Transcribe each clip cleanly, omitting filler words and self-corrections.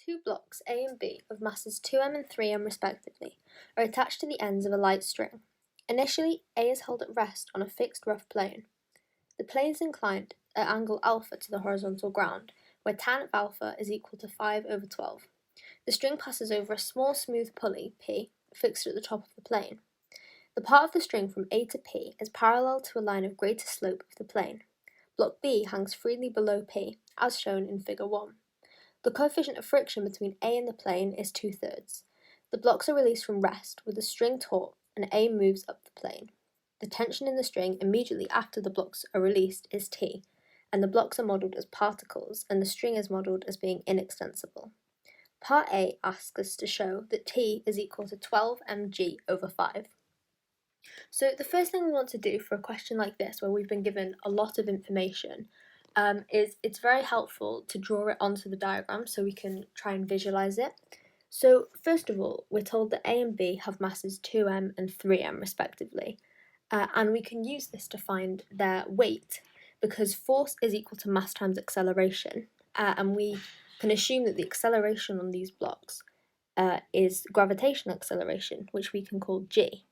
Two blocks A and B of masses 2m and 3m respectively are attached to the ends of a light string. Initially, A is held at rest on a fixed rough plane. The plane is inclined at angle alpha to the horizontal ground, where tan of alpha is equal to 5/12. The string passes over a small smooth pulley, P, fixed at the top of the plane. The part of the string from A to P is parallel to a line of greater slope of the plane. Block B hangs freely below P, as shown in figure 1. The coefficient of friction between A and the plane is 2/3. The blocks are released from rest with the string taut and A moves up the plane. The tension in the string immediately after the blocks are released is T, and the blocks are modelled as particles and the string is modelled as being inextensible. Part A asks us to show that T is equal to 12 mg/5. So the first thing we want to do for a question like this, where we've been given a lot of information, is it's very helpful to draw it onto the diagram so we can try and visualise it. So first of all, we're told that A and B have masses 2m and 3m respectively, and we can use this to find their weight because force is equal to mass times acceleration, and we can assume that the acceleration on these blocks is gravitational acceleration, which we can call g.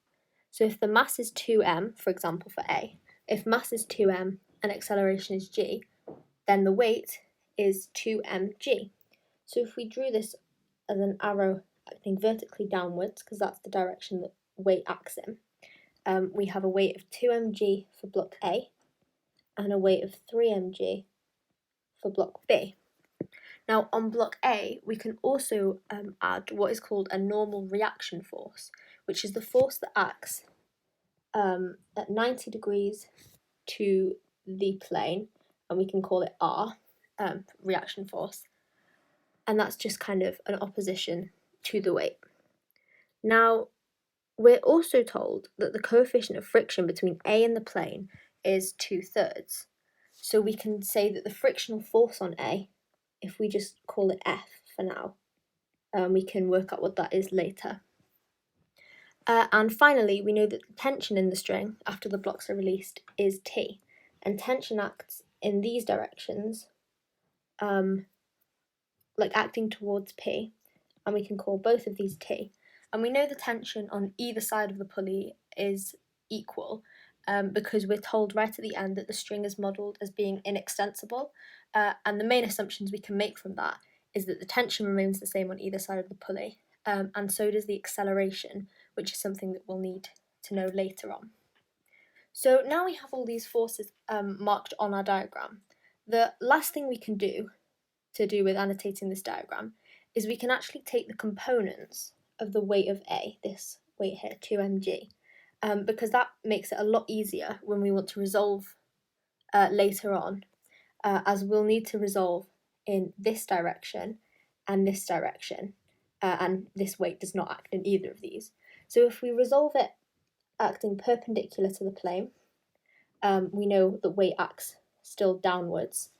So if the mass is 2m, for example for A, if mass is 2m and acceleration is g, then the weight is 2mg. So if we drew this as an arrow acting vertically downwards, because that's the direction that weight acts in, we have a weight of 2mg for block A and a weight of 3mg for block B. Now on block A, we can also add what is called a normal reaction force, which is the force that acts at 90 degrees to the plane, and we can call it R, reaction force, and that's just kind of an opposition to the weight. Now, we're also told that the coefficient of friction between A and the plane is 2/3, so we can say that the frictional force on A, if we just call it F for now, we can work out what that is later. And finally, we know that the tension in the string after the blocks are released is T, and tension acts in these directions, like acting towards P, and we can call both of these T. And we know the tension on either side of the pulley is equal because we're told right at the end that the string is modelled as being inextensible, and the main assumptions we can make from that is that the tension remains the same on either side of the pulley, and so does the acceleration, which is something that we'll need to know later on. So now we have all these forces marked on our diagram. The last thing we can do with annotating this diagram is we can actually take the components of the weight of A, this weight here, 2mg, because that makes it a lot easier when we want to resolve later on, as we'll need to resolve in this direction and this direction, and this weight does not act in either of these. So if we resolve it acting perpendicular to the plane, we know that weight acts still downwards,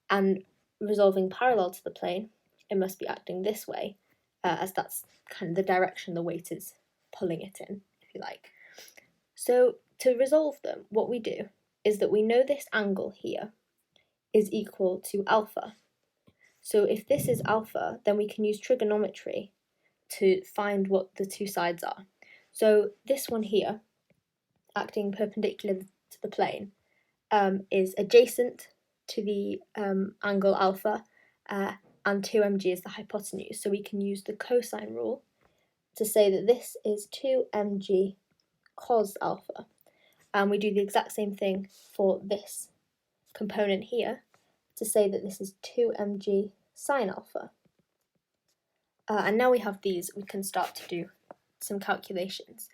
and resolving parallel to the plane, it must be acting this way, as that's kind of the direction the weight is pulling it in, if you like. So to resolve them, what we do is that we know this angle here is equal to alpha. So if this is alpha, then we can use trigonometry to find what the two sides are. So this one here, acting perpendicular to the plane, is adjacent to the angle alpha, and 2mg is the hypotenuse. So we can use the cosine rule to say that this is 2mg cos alpha. And we do the exact same thing for this component here to say that this is 2mg sine alpha. And now we have these, we can start to do some calculations.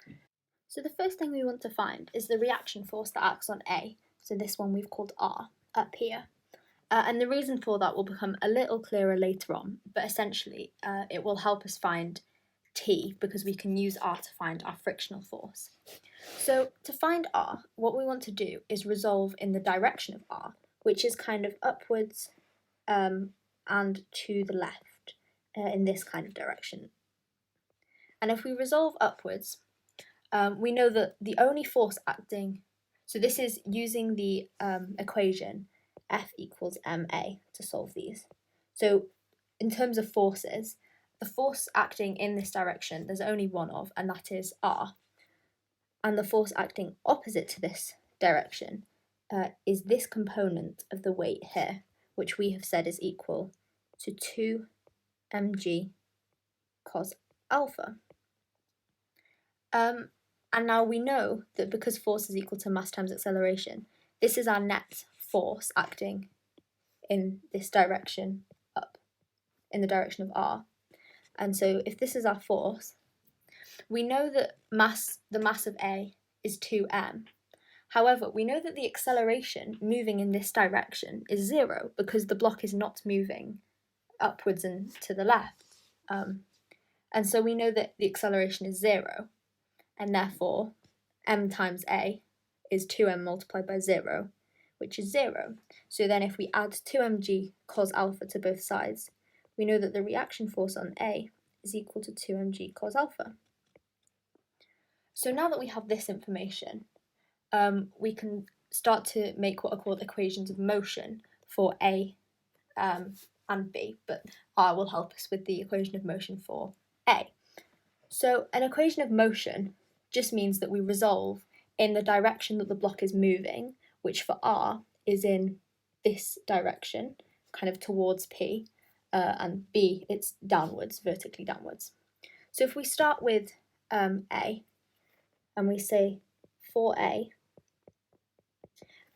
So the first thing we want to find is the reaction force that acts on A, so this one we've called R, up here. And the reason for that will become a little clearer later on, but essentially it will help us find T because we can use R to find our frictional force. So to find R, what we want to do is resolve in the direction of R, which is kind of upwards and to the left in this kind of direction. And if we resolve upwards, we know that the only force acting, so this is using the equation F equals ma to solve these. So in terms of forces, the force acting in this direction, there's only one of, and that is R. And the force acting opposite to this direction is this component of the weight here, which we have said is equal to 2 mg cos alpha. And now we know that because force is equal to mass times acceleration, this is our net force acting in this direction up, in the direction of R. And so if this is our force, we know that the mass of A is 2m. However, we know that the acceleration moving in this direction is 0 because the block is not moving upwards and to the left. And so we know that the acceleration is 0, and therefore m times A is 2m multiplied by 0, which is 0. So then if we add 2mg cos alpha to both sides, we know that the reaction force on A is equal to 2mg cos alpha. So now that we have this information, we can start to make what are called equations of motion for A and B, but R will help us with the equation of motion for A. So an equation of motion just means that we resolve in the direction that the block is moving, which for R is in this direction, kind of towards P, and B, it's downwards, vertically downwards. So if we start with A, and we say for A,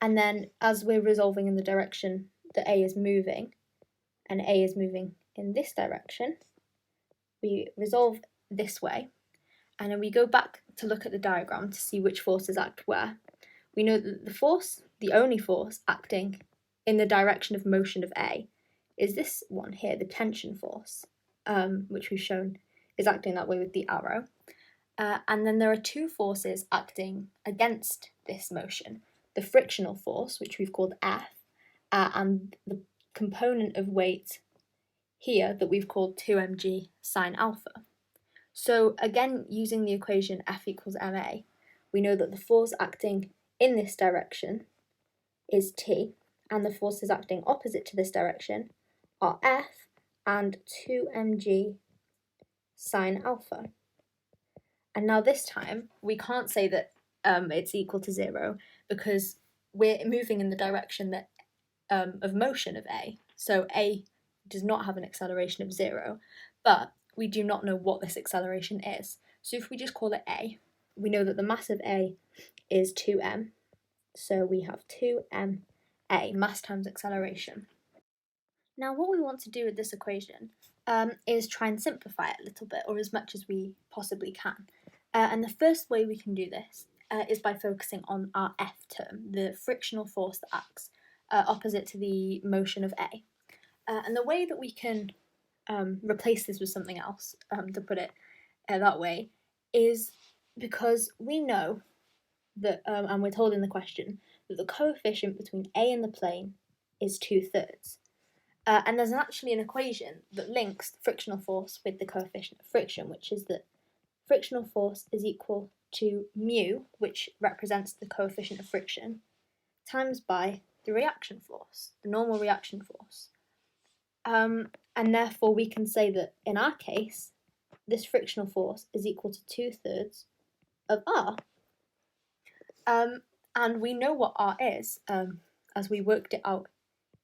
and then as we're resolving in the direction that A is moving, and A is moving in this direction, we resolve this way, and then we go back to look at the diagram to see which forces act where. We know that the force, the only force acting in the direction of motion of A, is this one here, the tension force, which we've shown is acting that way with the arrow. And then there are two forces acting against this motion, the frictional force, which we've called F, and the component of weight here that we've called 2mg sine alpha. So again, using the equation F equals ma, we know that the force acting in this direction is T, and the forces acting opposite to this direction are F and 2mg sine alpha. And now this time, we can't say that it's equal to 0 because we're moving in the direction that of motion of A. So A does not have an acceleration of 0, but we do not know what this acceleration is. So if we just call it A, we know that the mass of A is 2m. So we have 2ma, mass times acceleration. Now what we want to do with this equation is try and simplify it a little bit, or as much as we possibly can. And the first way we can do this is by focusing on our F term, the frictional force that acts opposite to the motion of A. And the way that we can replace this with something else, to put it that way, is because we know that, and we're told in the question, that the coefficient between A and the plane is 2/3. And there's actually an equation that links the frictional force with the coefficient of friction, which is that frictional force is equal to mu, which represents the coefficient of friction, times by the reaction force, the normal reaction force. And therefore we can say that in our case, this frictional force is equal to 2/3 of R. And we know what R is, as we worked it out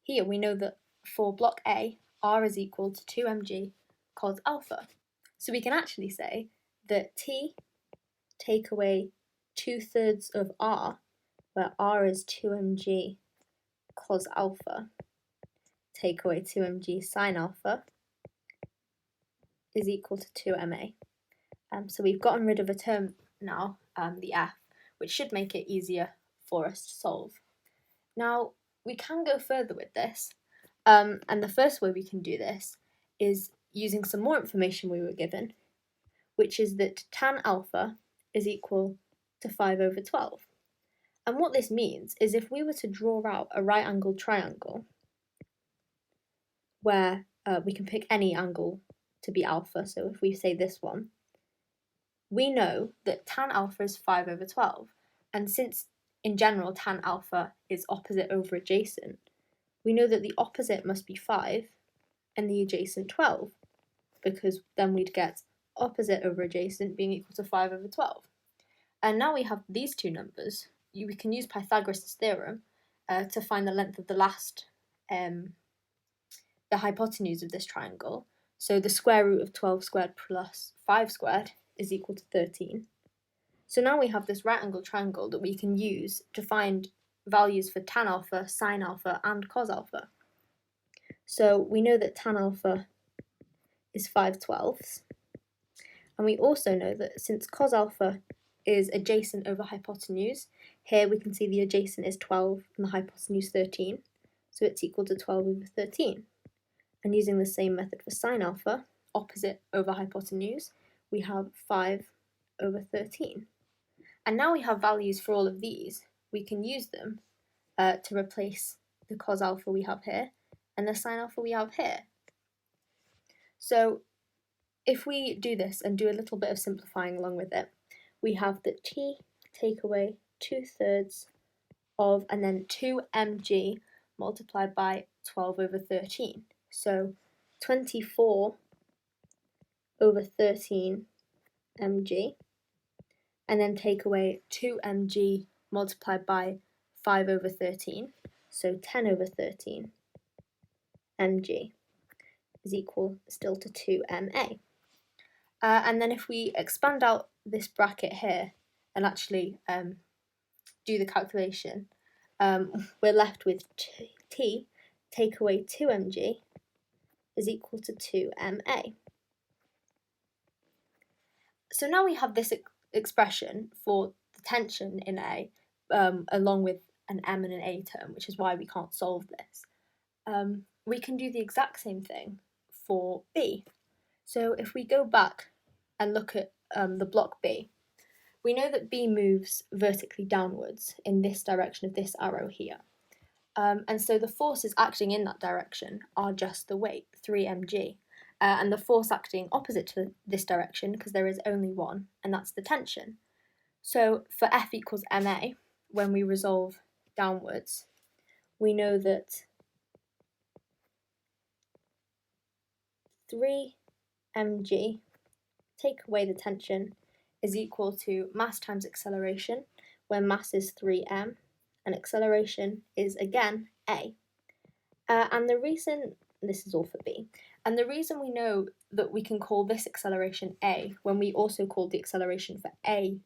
here. We know that for block A, R is equal to 2mg cos alpha. So we can actually say that T take away 2/3 of R, where R is 2mg cos alpha, take away 2mg sine alpha, is equal to 2ma. So we've gotten rid of a term now, the F, which should make it easier for us to solve. Now, we can go further with this, and the first way we can do this is using some more information we were given, which is that tan alpha is equal to 5/12. And what this means is if we were to draw out a right-angled triangle, where we can pick any angle to be alpha, so if we say this one, we know that tan alpha is 5/12, and since in general tan alpha is opposite over adjacent, we know that the opposite must be 5, and the adjacent 12, because then we'd get opposite over adjacent being equal to 5 over 12. And now we have these two numbers. We can use Pythagoras' theorem to find the length of the last, the hypotenuse of this triangle. So the square root of 12 squared plus 5 squared is equal to 13. So now we have this right angled triangle that we can use to find values for tan alpha, sine alpha, and cos alpha. So we know that tan alpha is 5/12, and we also know that since cos alpha is adjacent over hypotenuse, here we can see the adjacent is 12 and the hypotenuse 13, so it's equal to 12 over 13. And using the same method for sine alpha, opposite over hypotenuse, we have 5 over 13. And now we have values for all of these. We can use them to replace the cos alpha we have here and the sine alpha we have here. So if we do this and do a little bit of simplifying along with it, we have that t take away 2/3 of, and then 2mg multiplied by 12 over 13. So 24 over 13 mg, and then take away 2mg multiplied by 5 over 13, so 10 over 13 mg is equal still to 2ma. And then if we expand out this bracket here and actually do the calculation, we're left with t take away 2mg is equal to 2ma. So now we have this expression for the tension in A, along with an m and an a term, which is why we can't solve this. We can do the exact same thing for B. So if we go back and look at the block B, we know that B moves vertically downwards in this direction of this arrow here. And so the forces acting in that direction are just the weight, 3mg. And the force acting opposite to this direction, because there is only one, and that's the tension. So for F equals ma, when we resolve downwards, we know that 3mg, take away the tension, is equal to mass times acceleration, where mass is 3m, and acceleration is again a. And the reason, this is all for B, and the reason we know that we can call this acceleration a when we also call the acceleration for a,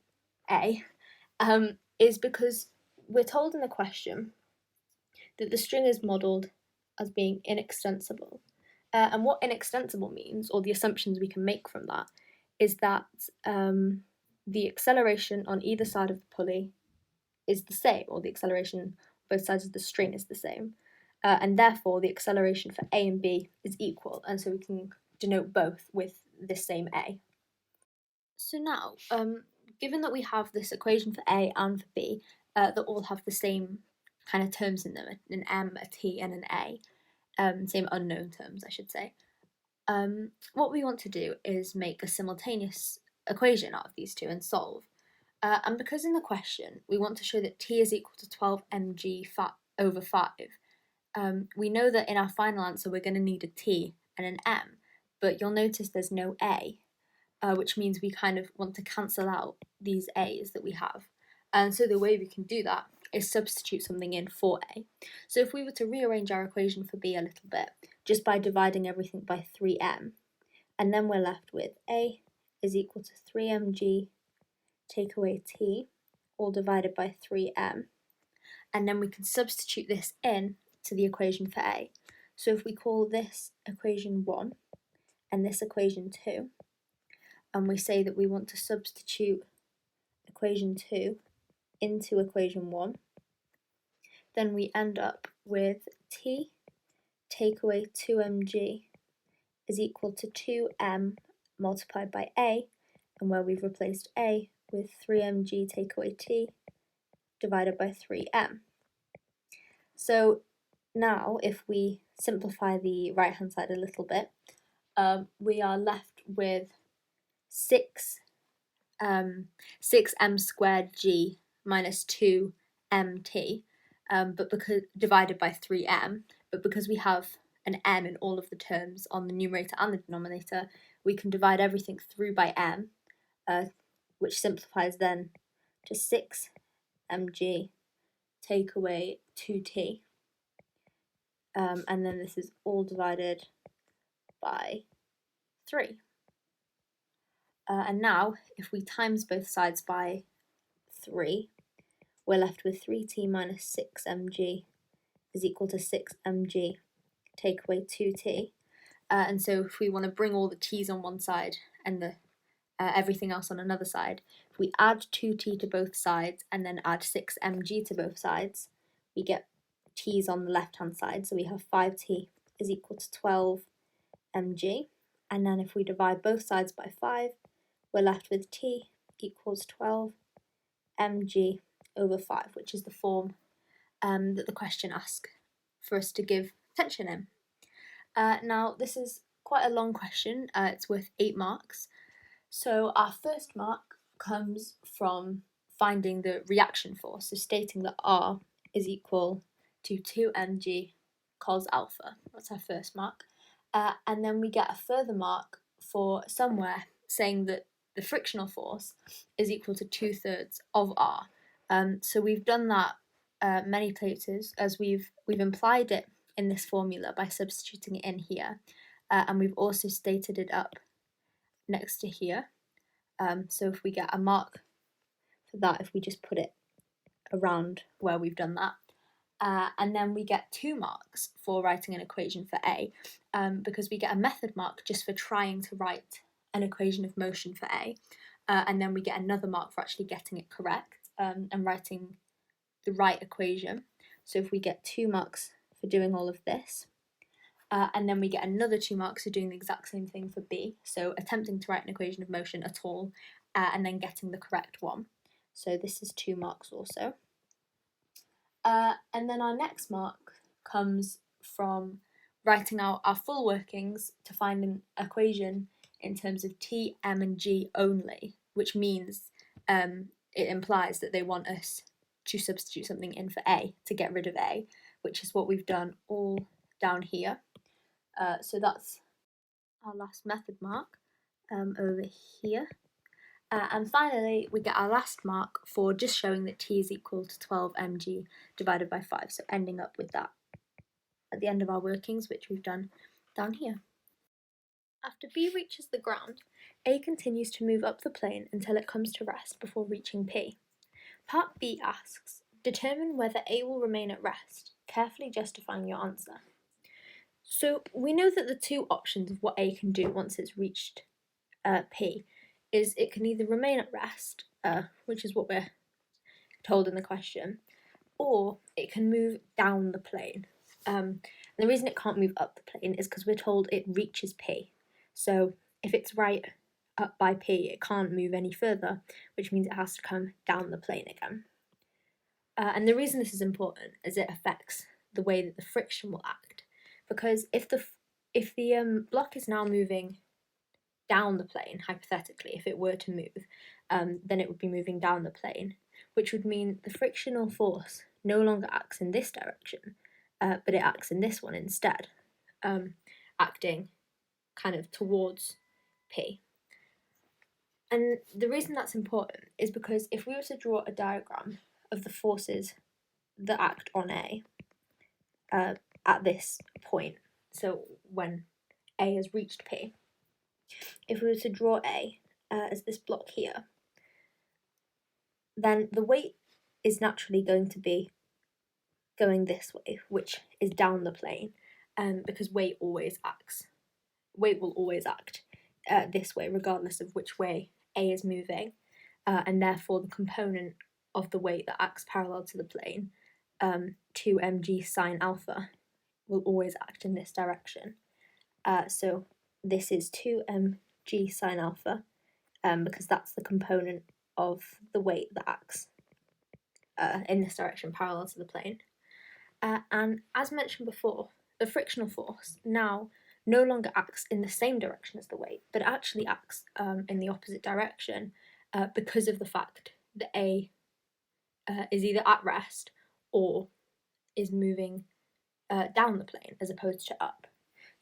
is because we're told in the question that the string is modelled as being inextensible. And what inextensible means, or the assumptions we can make from that, is that the acceleration on either side of the pulley is the same, or the acceleration on both sides of the string is the same. And therefore the acceleration for A and B is equal, and so we can denote both with this same A. So now, given that we have this equation for A and for B that all have the same kind of terms in them, an M, a T, and an A, same unknown terms, I should say, what we want to do is make a simultaneous equation out of these two and solve. And because in the question we want to show that T is equal to 12 mg over 5, we know that in our final answer we're going to need a T and an M, but you'll notice there's no A, which means we kind of want to cancel out these A's that we have. And so the way we can do that is substitute something in for A. So if we were to rearrange our equation for B a little bit, just by dividing everything by 3m, and then we're left with A is equal to 3mg take away T, all divided by 3m, and then we can substitute this in to the equation for A. So if we call this equation 1 and this equation 2, and we say that we want to substitute equation 2 into equation 1, then we end up with T take away 2mg is equal to 2m multiplied by A, and where we've replaced A with 3mg take away T divided by 3m. So now if we simplify the right hand side a little bit, we are left with 6m squared g minus 2mt, but because divided by 3m, but because we have an m in all of the terms on the numerator and the denominator, we can divide everything through by m, which simplifies then to 6mg take away 2t, and then this is all divided by 3. And now, if we times both sides by 3, we're left with 3t minus 6mg is equal to 6mg take away 2t. And so if we want to bring all the t's on one side and the everything else on another side, if we add 2t to both sides and then add 6mg to both sides, we get t's on the left-hand side. So we have 5t is equal to 12mg. And then if we divide both sides by 5, we're left with t equals 12mg over 5, which is the form that the question asks for us to give tension in. Now, this is quite a long question. It's worth 8 marks. So our first mark comes from finding the reaction force, so stating that R is equal to 2mg cos alpha. That's our first mark. And then we get a further mark for somewhere saying that the frictional force is equal to 2/3 of R. So we've done that many places, as we've implied it in this formula by substituting it in here, and we've also stated it up next to here. So if we get a mark for that, if we just put it around where we've done that, and then we get 2 marks for writing an equation for A, because we get a method mark just for trying to write an equation of motion for A, and then we get another mark for actually getting it correct and writing the right equation. So if we get 2 marks for doing all of this, and then we get another 2 marks for doing the exact same thing for B, so attempting to write an equation of motion at all, and then getting the correct one. So this is 2 marks also. And then our next mark comes from writing out our full workings to find an equation in terms of T, M and G only, which means it implies that they want us to substitute something in for A to get rid of A, which is what we've done all down here. So that's our last method mark over here. And finally, we get our last mark for just showing that T is equal to 12mg divided by 5, so ending up with that at the end of our workings, which we've done down here. After B reaches the ground, A continues to move up the plane until it comes to rest before reaching P. Part B asks, determine whether A will remain at rest, carefully justifying your answer. So we know that the 2 options of what A can do once it's reached P is it can either remain at rest, which is what we're told in the question, or it can move down the plane. And the reason it can't move up the plane is because we're told it reaches P. So if it's right up by P, it can't move any further, which means it has to come down the plane again. And the reason this is important is it affects the way that the friction will act, because if the block is now moving down the plane, hypothetically, if it were to move, then it would be moving down the plane, which would mean the frictional force no longer acts in this direction, but it acts in this one instead, acting kind of towards P. And the reason that's important is because if we were to draw a diagram of the forces that act on A at this point, so when A has reached P, if we were to draw A as this block here, then the weight is naturally going to be going this way, which is down the plane, because weight will always act this way, regardless of which way A is moving, and therefore the component of the weight that acts parallel to the plane, 2mg sine alpha, will always act in this direction. So this is 2mg sine alpha, because that's the component of the weight that acts in this direction parallel to the plane. And as mentioned before, the frictional force now no longer acts in the same direction as the weight, but actually acts in the opposite direction because of the fact that A is either at rest or is moving down the plane as opposed to up.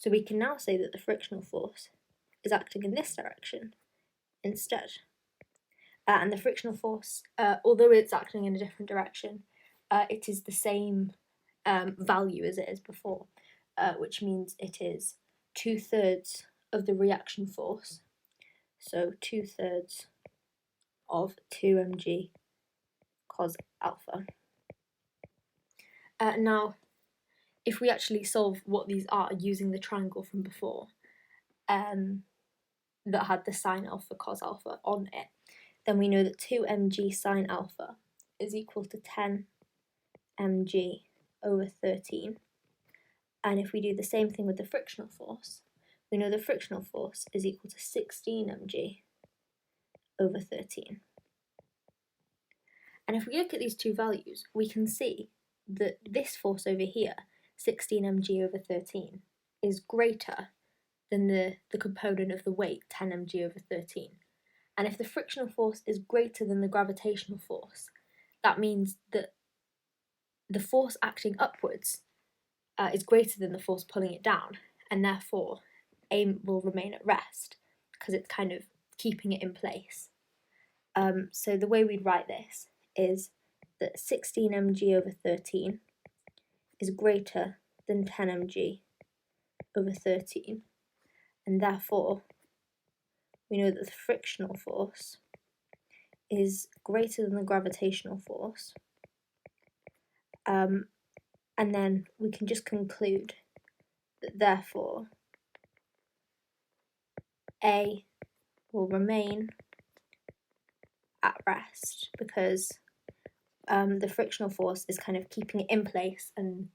So we can now say that the frictional force is acting in this direction instead. And the frictional force, although it's acting in a different direction, it is the same value as it is before, which means it is 2/3 of the reaction force, so 2/3 of 2 mg cos alpha. Now, if we actually solve what these are using the triangle from before, that had the sine alpha cos alpha on it, then we know that 2 mg sine alpha is equal to 10 mg over 13. And if we do the same thing with the frictional force, we know the frictional force is equal to 16 mg over 13. And if we look at these two values, we can see that this force over here, 16 mg over 13, is greater than the component of the weight, 10 mg over 13. And if the frictional force is greater than the gravitational force, that means that the force acting upwards is greater than the force pulling it down, and therefore A will remain at rest because it's kind of keeping it in place. So the way we'd write this is that 16 mg over 13 is greater than 10 mg over 13, and therefore we know that the frictional force is greater than the gravitational force, and then we can just conclude that therefore A will remain at rest because the frictional force is kind of keeping it in place, and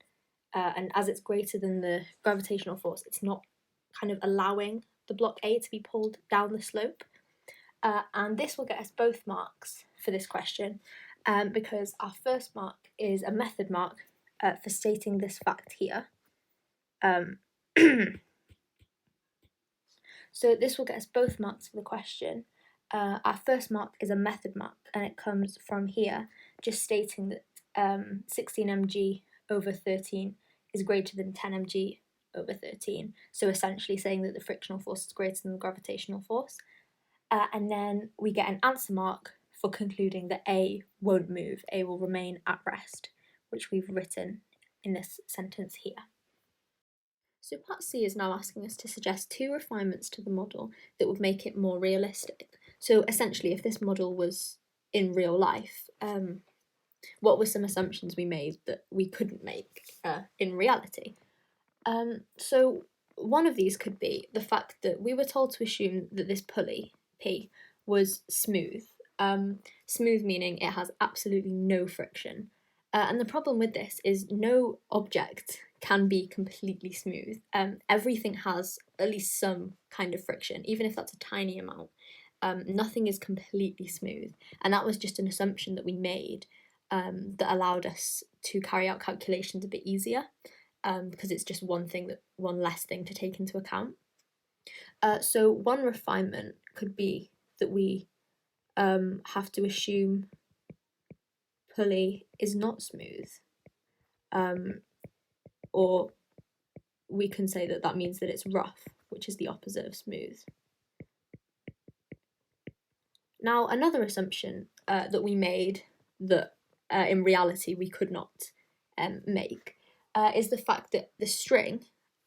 as it's greater than the gravitational force, it's not kind of allowing the block A to be pulled down the slope. And this will get us both marks for this question, because our first mark is a method mark for stating this fact here. So this will get us both marks for the question. Our first mark is a method mark, and it comes from here, just stating that 16 mg over 13 is greater than 10 mg over 13. So essentially saying that the frictional force is greater than the gravitational force. And then we get an answer mark for concluding that A won't move, A will remain at rest, which we've written in this sentence here. So part C is now asking us to suggest 2 refinements to the model that would make it more realistic. So essentially, if this model was in real life, what were some assumptions we made that we couldn't make in reality? So one of these could be the fact that we were told to assume that this pulley, P, was smooth. Smooth meaning it has absolutely no friction. And the problem with this is no object can be completely smooth. Everything has at least some kind of friction, even if that's a tiny amount. Nothing is completely smooth, and that was just an assumption that we made that allowed us to carry out calculations a bit easier, because it's just one less thing to take into account. So one refinement could be that we have to assume pulley is not smooth, or we can say that means that it's rough, which is the opposite of smooth. Now, another assumption that we made that in reality we could not make is the fact that the string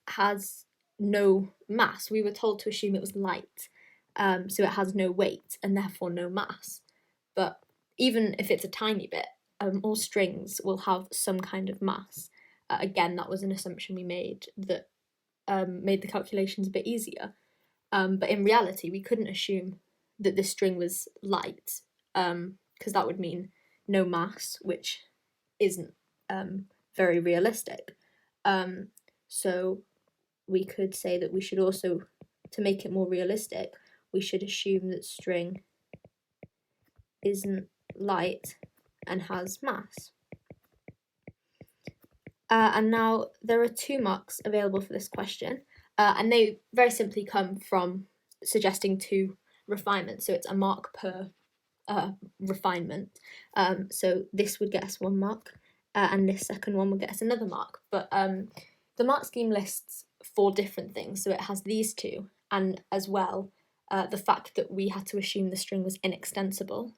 has no mass. We were told to assume it was light, so it has no weight and therefore no mass. But even if it's a tiny bit, all strings will have some kind of mass. Again, that was an assumption we made that made the calculations a bit easier. But in reality, we couldn't assume that this string was light, because that would mean no mass, which isn't very realistic. So we could say that we should also, to make it more realistic, we should assume that string isn't light and has mass. And now there are 2 marks available for this question, and they very simply come from suggesting 2 refinements. So it's a mark per refinement. So this would get us 1 mark, and this second one would get us another mark. But the mark scheme lists 4 different things. So it has these two, and as well, the fact that we had to assume the string was inextensible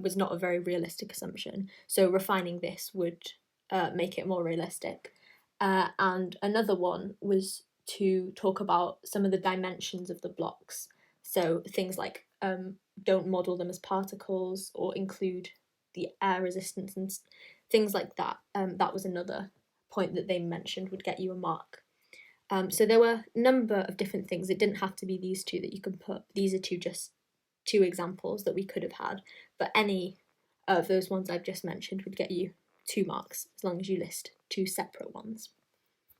was not a very realistic assumption. So refining this would make it more realistic. And another one was to talk about some of the dimensions of the blocks. So things like don't model them as particles or include the air resistance and things like that. That was another point that they mentioned would get you a mark. So there were a number of different things. It didn't have to be these two that you can put. These are just two examples that we could have had, but any of those ones I've just mentioned would get you 2 marks as long as you list 2 separate ones.